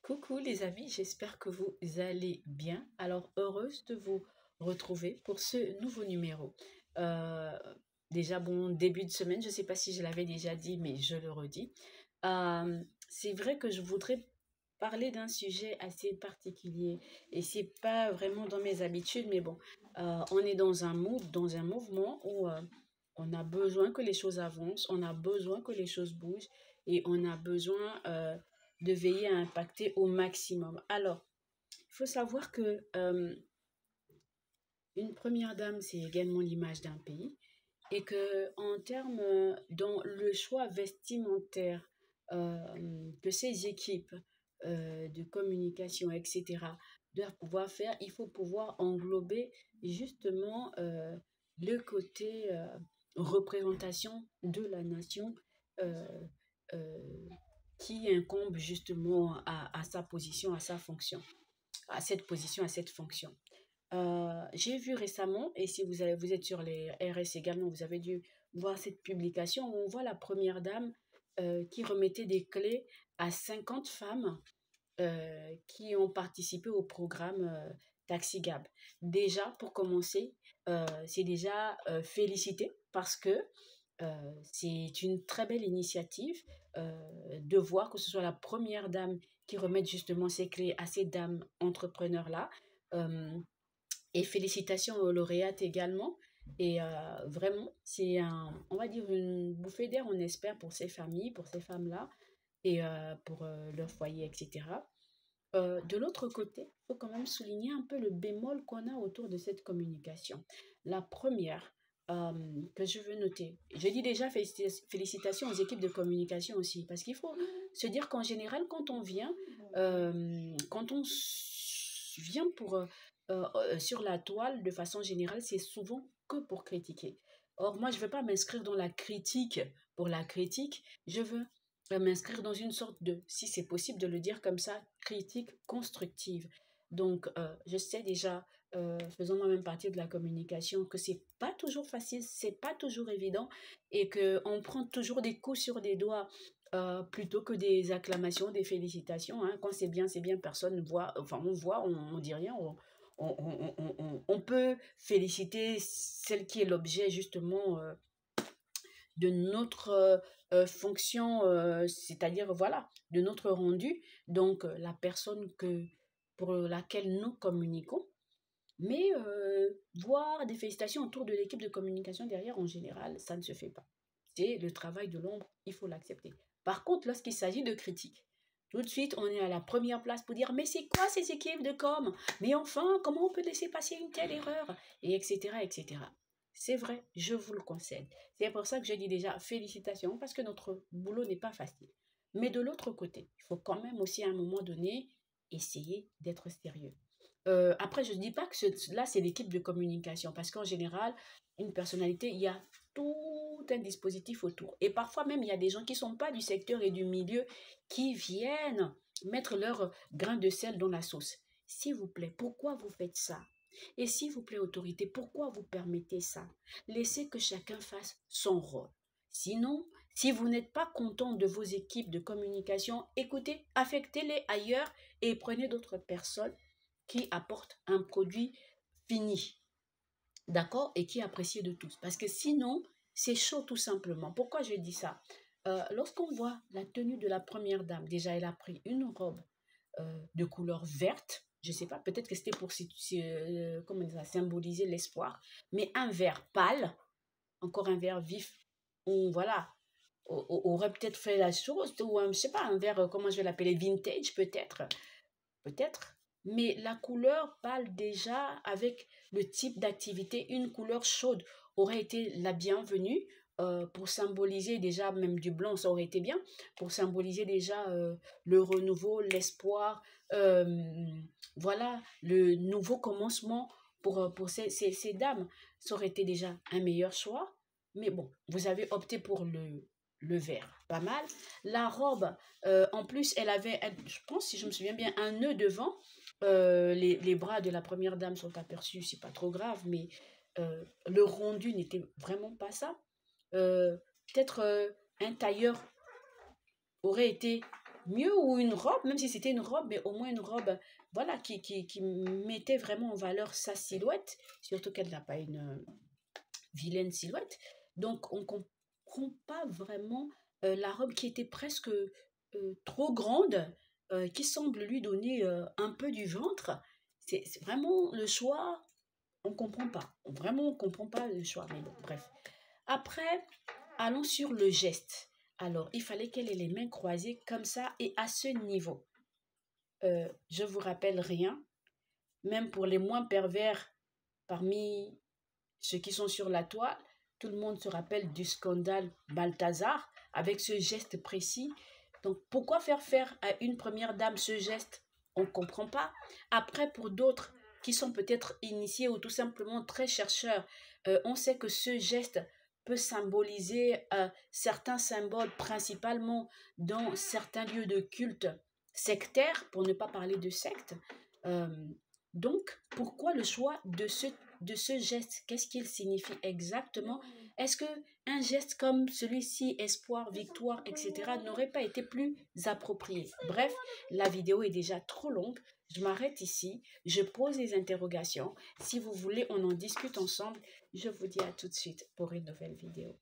Coucou les amis, j'espère que vous allez bien. Alors, heureuse de vous retrouver pour ce nouveau numéro. Euh, Déjà, bon, début de semaine, je ne sais pas si je l'avais déjà dit, mais je le redis. C'est vrai que je voudrais parler d'un sujet assez particulier et c'est pas vraiment dans mes habitudes, mais bon, on est dans un mood, dans un mouvement où on a besoin que les choses avancent, on a besoin que les choses bougent et on a besoin de veiller à impacter au maximum. Alors, il faut savoir que une première dame, c'est également l'image d'un pays et que en termes dans le choix vestimentaire que ces équipes de communication, etc., doivent pouvoir faire, il faut pouvoir englober justement le côté représentation de la nation euh, euh, qui incombe justement à sa position, à sa fonction, à cette position, à cette fonction. J'ai vu récemment, et si vous êtes sur les RS également, vous avez dû voir cette publication où on voit la première dame qui remettait des clés à 50 femmes qui ont participé au programme Taxi Gab. Déjà, pour commencer, c'est déjà félicité parce que c'est une très belle initiative de voir que ce soit la première dame qui remette justement ses clés à ces dames entrepreneurs-là. Euh, et félicitations aux lauréates également. Et vraiment, c'est on va dire une bouffée d'air, on espère, pour ces familles, pour ces femmes-là, et pour leur foyer, etc. De l'autre côté, il faut quand même souligner un peu le bémol qu'on a autour de cette communication. La première que je veux noter, je dis déjà félicitations aux équipes de communication aussi, parce qu'il faut se dire qu'en général, quand on vient sur la toile, de façon générale, c'est souvent que pour critiquer. Or, moi, je ne veux pas m'inscrire dans la critique pour la critique, je veux m'inscrire dans une sorte de, si c'est possible de le dire comme ça, critique constructive. Donc, je sais déjà, faisant moi-même partie de la communication, que c'est pas toujours facile, c'est pas toujours évident, et que on prend toujours des coups sur des doigts plutôt que des acclamations, des félicitations. Hein. Quand c'est bien, personne ne voit, enfin on voit, on dit rien, on peut féliciter celle qui est l'objet justement de notre fonction, c'est-à-dire voilà, de notre rendu, donc la personne pour laquelle nous communiquons. Mais voir des félicitations autour de l'équipe de communication derrière, en général, ça ne se fait pas. C'est le travail de l'ombre, il faut l'accepter. Par contre, lorsqu'il s'agit de critiques, tout de suite, on est à la première place pour dire mais c'est quoi ces équipes de com? Mais enfin, comment on peut laisser passer une telle erreur? Et etc., etc. C'est vrai, je vous le concède. C'est pour ça que je dis déjà félicitations parce que notre boulot n'est pas facile. Mais de l'autre côté, il faut quand même aussi à un moment donné essayer d'être sérieux. Après, je ne dis pas que là, c'est l'équipe de communication, parce qu'en général, une personnalité, il y a tout un dispositif autour. Et parfois même, il y a des gens qui ne sont pas du secteur et du milieu qui viennent mettre leur grain de sel dans la sauce. S'il vous plaît, pourquoi vous faites ça? Et s'il vous plaît, autorité, pourquoi vous permettez ça? Laissez que chacun fasse son rôle. Sinon, si vous n'êtes pas content de vos équipes de communication, écoutez, affectez-les ailleurs et prenez d'autres personnes qui apportent un produit fini, d'accord, et qui est apprécié de tous. Parce que sinon, c'est chaud tout simplement. Pourquoi je dis ça? Lorsqu'on voit la tenue de la première dame, déjà elle a pris une robe de couleur verte. Je ne sais pas, peut-être que c'était pour comment ça, symboliser l'espoir, mais un vert pâle, encore un vert vif, ou voilà, aurait peut-être fait la chose, ou je ne sais pas, un vert, comment je vais l'appeler, vintage peut-être, peut-être. Mais la couleur parle déjà avec le type d'activité. Une couleur chaude aurait été la bienvenue pour symboliser déjà, même du blanc, ça aurait été bien, pour symboliser déjà le renouveau, l'espoir, euh, voilà, le nouveau commencement pour ces dames. Ça aurait été déjà un meilleur choix. Mais bon, vous avez opté pour le vert, pas mal. La robe, en plus, je pense, si je me souviens bien, un nœud devant. Les bras de la première dame sont aperçus, c'est pas trop grave, mais le rendu n'était vraiment pas ça. Euh, Peut-être un tailleur aurait été mieux, ou une robe, même si c'était une robe, mais au moins une robe, voilà, qui mettait vraiment en valeur sa silhouette, surtout qu'elle n'a pas une vilaine silhouette. Donc, on comprend pas vraiment la robe qui était presque trop grande, qui semble lui donner un peu du ventre. C'est vraiment le choix, on comprend pas. Vraiment, on comprend pas le choix. Mais bon, bref. Après, allons sur le geste. Alors, il fallait qu'elle ait les mains croisées comme ça et à ce niveau. Je vous rappelle rien, même pour les moins pervers parmi ceux qui sont sur la toile, tout le monde se rappelle du scandale Balthazar avec ce geste précis. Donc, pourquoi faire à une première dame ce geste? On ne comprend pas. Après, pour d'autres qui sont peut-être initiés ou tout simplement très chercheurs, on sait que ce geste peut symboliser certains symboles, principalement dans certains lieux de culte sectaires, pour ne pas parler de secte. Euh, donc, pourquoi le choix de ce geste? Qu'est-ce qu'il signifie exactement? Est-ce que un geste comme celui-ci, espoir, victoire, etc., n'aurait pas été plus approprié? Bref, la vidéo est déjà trop longue. Je m'arrête ici. Je pose les interrogations. Si vous voulez, on en discute ensemble. Je vous dis à tout de suite pour une nouvelle vidéo.